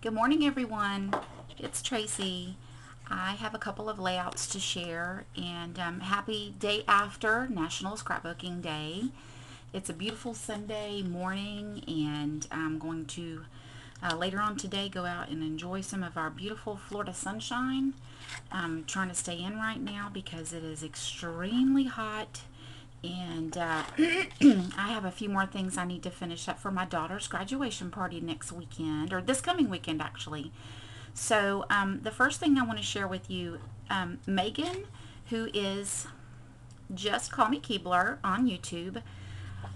Good morning, everyone. It's Tracy. I have a couple of layouts to share, and happy day after National Scrapbooking Day. It's a beautiful Sunday morning, and I'm going to later on today go out and enjoy some of our beautiful Florida sunshine. I'm trying to stay in right now because it is extremely hot, and I have a few more things I need to finish up for my daughter's graduation party next weekend, or this coming weekend actually. So the first thing I want to share with you, Megan, who is Just Call Me Keebler on YouTube,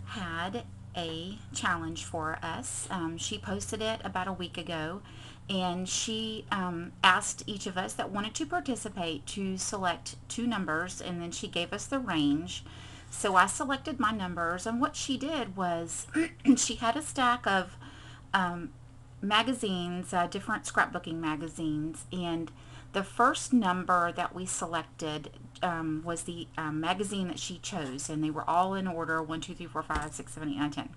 had a challenge for us. She posted it about a week ago, and she asked each of us that wanted to participate to select two numbers, and then she gave us the range. So I selected my numbers, and what she did was she had a stack of magazines, different scrapbooking magazines, and the first number that we selected was the magazine that she chose, and they were all in order 1, 2, 3, 4, 5, 6, 7, 8, 9, 10.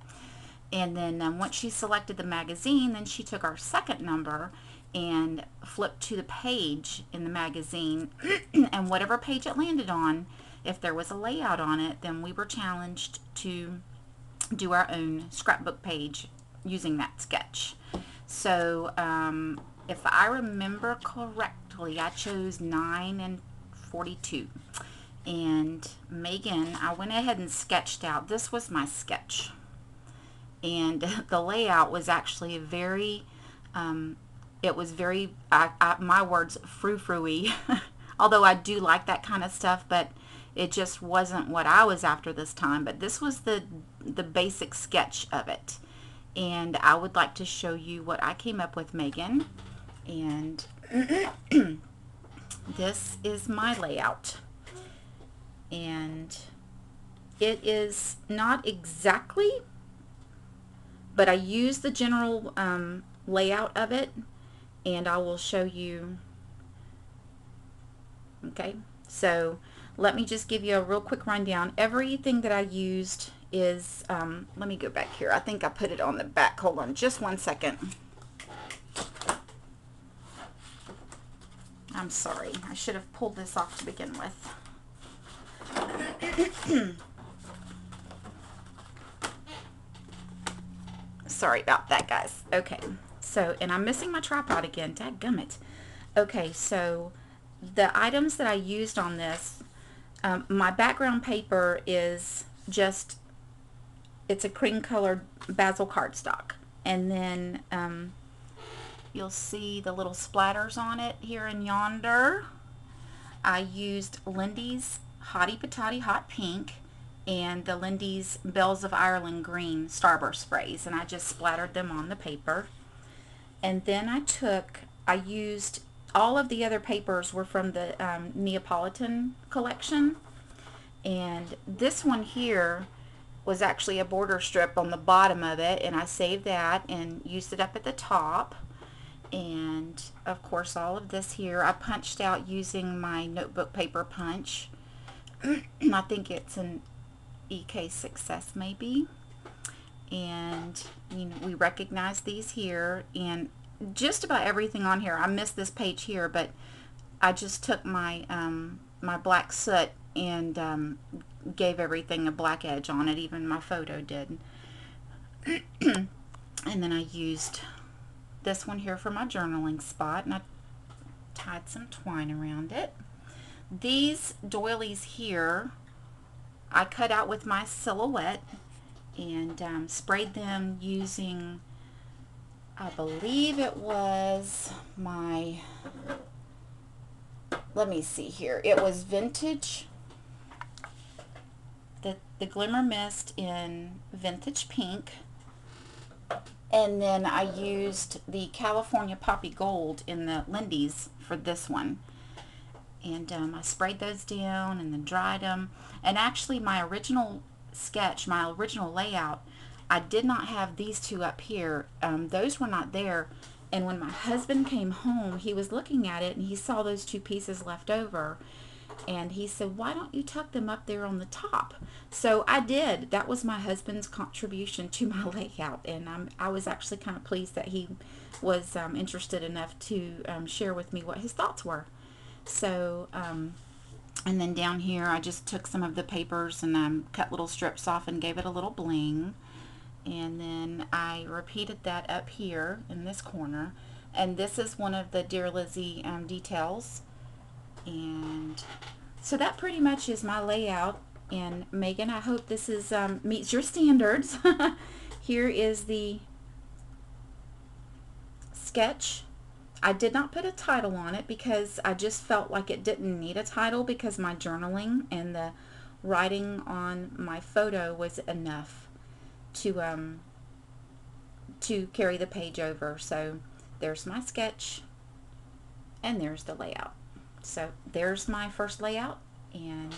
And then once she selected the magazine, then she took our second number and flipped to the page in the magazine, and whatever page it landed on, if there was a layout on it, then we were challenged to do our own scrapbook page using that sketch. So if I remember correctly, I chose 9 and 42. And Megan, I went ahead and sketched out. This was my sketch. And the layout was actually very, it was very, my words, frou-frou-y. Although I do like that kind of stuff, but it just wasn't what I was after this time. But this was the basic sketch of it. And I would like to show you what I came up with, Megan. And this is my layout. And it is not exactly, but I use the general layout of it, and I will show you. Okay, so let me just give you a real quick rundown. Everything that I used is, let me go back here. I think I put it on the back. Hold on just one second. I'm sorry. I should have pulled this off to begin with. Sorry about that, guys. Okay, so, and I'm missing my tripod again. Dadgummit. Okay, so the items that I used on this, my background paper is just, it's a cream colored basil cardstock, and then you'll see the little splatters on it here and yonder. I used Lindy's Hottie Patati Hot Pink and the Lindy's Bells of Ireland Green Starburst sprays, and I just splattered them on the paper. And then I used, all of the other papers were from the Neapolitan collection, and this one here was actually a border strip on the bottom of it, and I saved that and used it up at the top. And of course all of this here I punched out using my notebook paper punch. I think it's an EK Success maybe. And you know, we recognize these here, and just about everything on here. I missed this page here, but I just took my my black soot and gave everything a black edge on it, even my photo did. And then I used this one here for my journaling spot, and I tied some twine around it. These doilies here I cut out with my silhouette and sprayed them using, I believe it was my, let me see here, it was Vintage, the Glimmer Mist in Vintage Pink, and then I used the California Poppy Gold in the Lindy's for this one. And I sprayed those down and then dried them. And actually my original sketch, my original layout, I did not have these two up here. Those were not there. And when my husband came home, he was looking at it and he saw those two pieces left over. And he said, why don't you tuck them up there on the top? So I did. That was my husband's contribution to my layout, and I was actually kind of pleased that he was interested enough to share with me what his thoughts were. So and then down here I just took some of the papers and cut little strips off and gave it a little bling. And then I repeated that up here in this corner. And this is one of the Dear Lizzie details. And so that pretty much is my layout. And Megan, I hope this is meets your standards. Here is the sketch. I did not put a title on it because I just felt like it didn't need a title, because my journaling and the writing on my photo was enough to carry the page over. So there's my sketch and there's the layout. So there's my first layout, and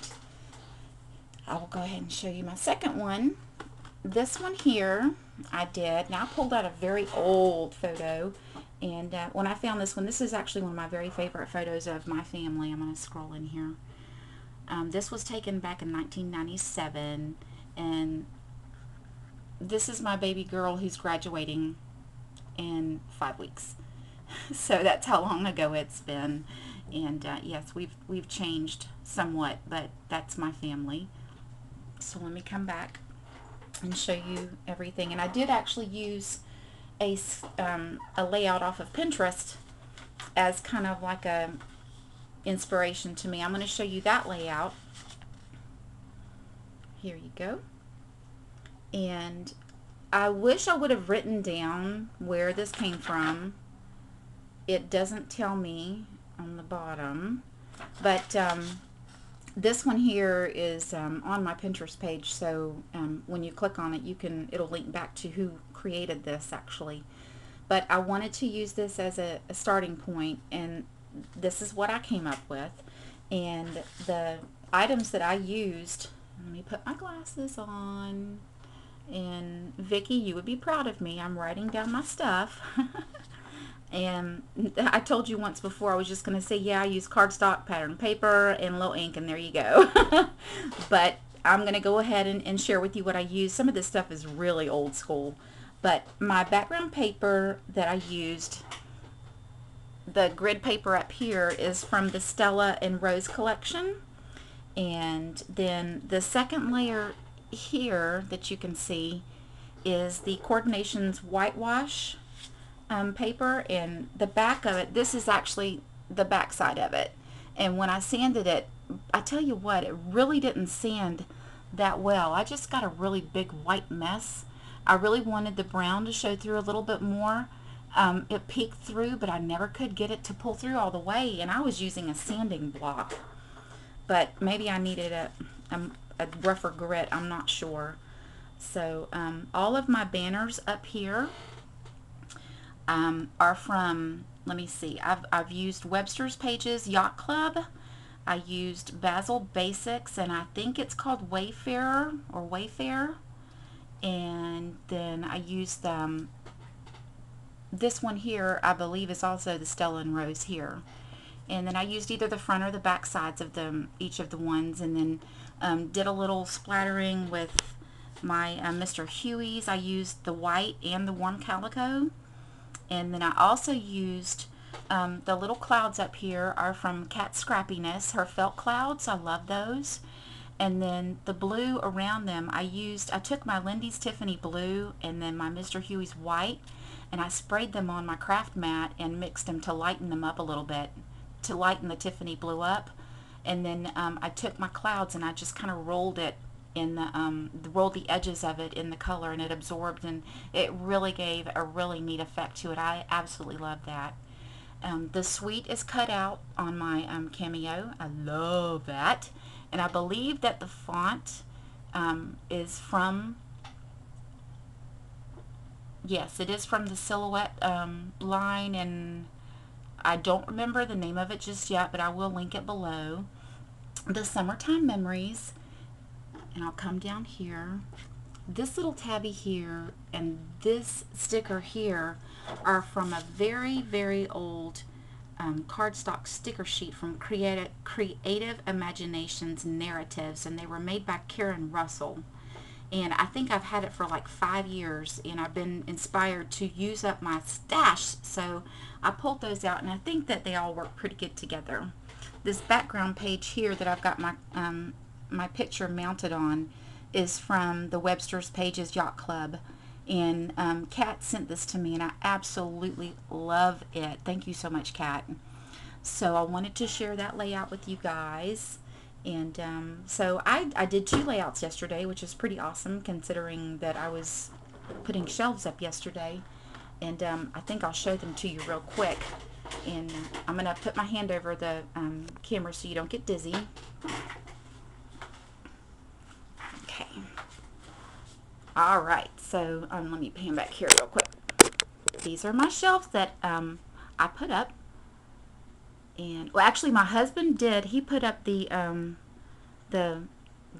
I will go ahead and show you my second one. This one here I did. Now I pulled out a very old photo, and when I found this one, this is actually one of my very favorite photos of my family. I'm going to scroll in here. This was taken back in 1997, and this is my baby girl who's graduating in 5 weeks. So that's how long ago it's been. And yes, we've changed somewhat, but that's my family. So let me come back and show you everything. And I did actually use a layout off of Pinterest as kind of like a inspiration to me. I'm going to show you that layout. Here you go. And I wish I would have written down where this came from. It doesn't tell me on the bottom, but this one here is on my Pinterest page, so when you click on it, it'll link back to who created this actually. But I wanted to use this as a starting point, and this is what I came up with. And the items that I used, let me put my glasses on, and Vicki, you would be proud of me. I'm writing down my stuff. And I told you once before, I was just going to say, yeah, I use cardstock, pattern paper, and a little ink, and there you go. But I'm going to go ahead and share with you what I use. Some of this stuff is really old school. But my background paper that I used, the grid paper up here, is from the Stella and Rose collection. And then the second layer here that you can see is the Coordinations whitewash paper, and the back of it, this is actually the back side of it. And when I sanded it, I tell you what, it really didn't sand that well. I just got a really big white mess. I really wanted the brown to show through a little bit more. It peeked through, but I never could get it to pull through all the way, and I was using a sanding block. But maybe I needed a rougher grit, I'm not sure. So all of my banners up here are from, let me see, I've used Webster's Pages Yacht Club. I used Basil Basics, and I think it's called Wayfarer or Wayfair. And then I used this one here, I believe is also the Stella and Rose here. And then I used either the front or the back sides of them, each of the ones, and then did a little splattering with my Mr. Huey's. I used the white and the warm calico. And then I also used the little clouds up here are from Cat Scrappiness, her felt clouds. I love those. And then the blue around them, I took my Lindy's Tiffany blue and then my Mr. Huey's white, and I sprayed them on my craft mat and mixed them to lighten them up a little bit, to lighten the Tiffany blue up. And then I took my clouds and I just kind of rolled it in the rolled the edges of it in the color, and it absorbed, and it really gave a really neat effect to it. I absolutely love that. The sweet is cut out on my Cameo. I love that. And I believe that the font is from, yes, it is from the Silhouette line, and I don't remember the name of it just yet, but I will link it below. The Summertime Memories, and I'll come down here. This little tabby here and this sticker here are from a very, very old cardstock sticker sheet from Creative Imaginations Narratives, and they were made by Karen Russell. And I think I've had it for like 5 years, and I've been inspired to use up my stash, so I pulled those out, and I think that they all work pretty good together. This background page here that I've got my picture mounted on is from the Webster's Pages Yacht Club, and Kat sent this to me, and I absolutely love it. Thank you so much, Kat. So I wanted to share that layout with you guys. And so I did 2 layouts yesterday, which is pretty awesome considering that I was putting shelves up yesterday. And I think I'll show them to you real quick. And I'm going to put my hand over the camera so you don't get dizzy. Okay. All right. So let me pan back here real quick. These are my shelves that I put up. And well, actually, my husband did. He put up the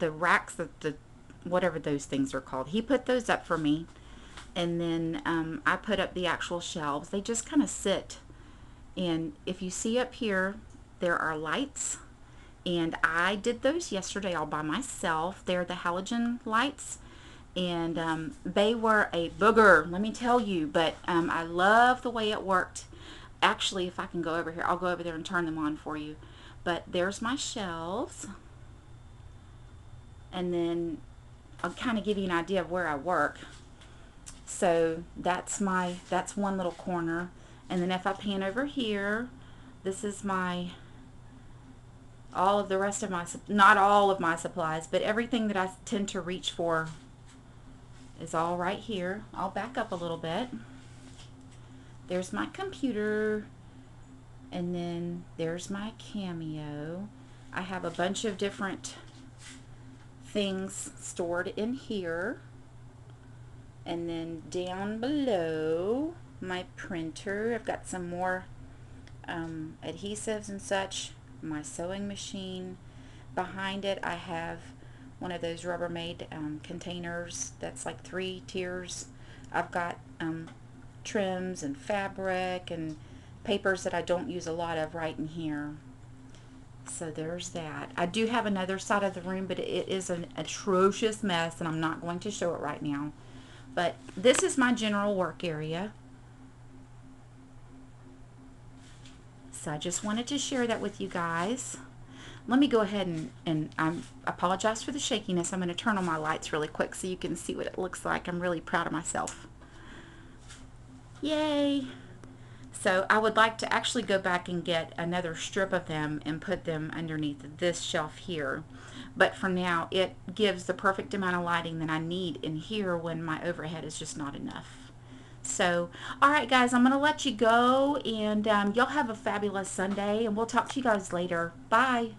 racks, the whatever those things are called. He put those up for me, and then I put up the actual shelves. They just kind of sit. And if you see up here, there are lights, and I did those yesterday all by myself. They're the halogen lights, and they were a booger, let me tell you. But I love the way it worked. Actually, if I can go over here, I'll go over there and turn them on for you. But there's my shelves. And then I'll kind of give you an idea of where I work. So that's one little corner. And then if I pan over here, this is all of the rest of my, not all of my supplies, but everything that I tend to reach for is all right here. I'll back up a little bit. There's my computer, and then there's my Cameo. I have a bunch of different things stored in here, and then down below my printer, I've got some more adhesives and such, my sewing machine. Behind it I have one of those Rubbermaid containers that's like 3 tiers. I've got trims and fabric and papers that I don't use a lot of right in here. So there's that. I do have another side of the room, but it is an atrocious mess, and I'm not going to show it right now. But this is my general work area. So I just wanted to share that with you guys. Let me go ahead and I apologize for the shakiness. I'm going to turn on my lights really quick so you can see what it looks like. I'm really proud of myself. Yay! So I would like to actually go back and get another strip of them and put them underneath this shelf here. But for now, it gives the perfect amount of lighting that I need in here when my overhead is just not enough. So, alright guys, I'm going to let you go, and y'all have a fabulous Sunday, and we'll talk to you guys later. Bye!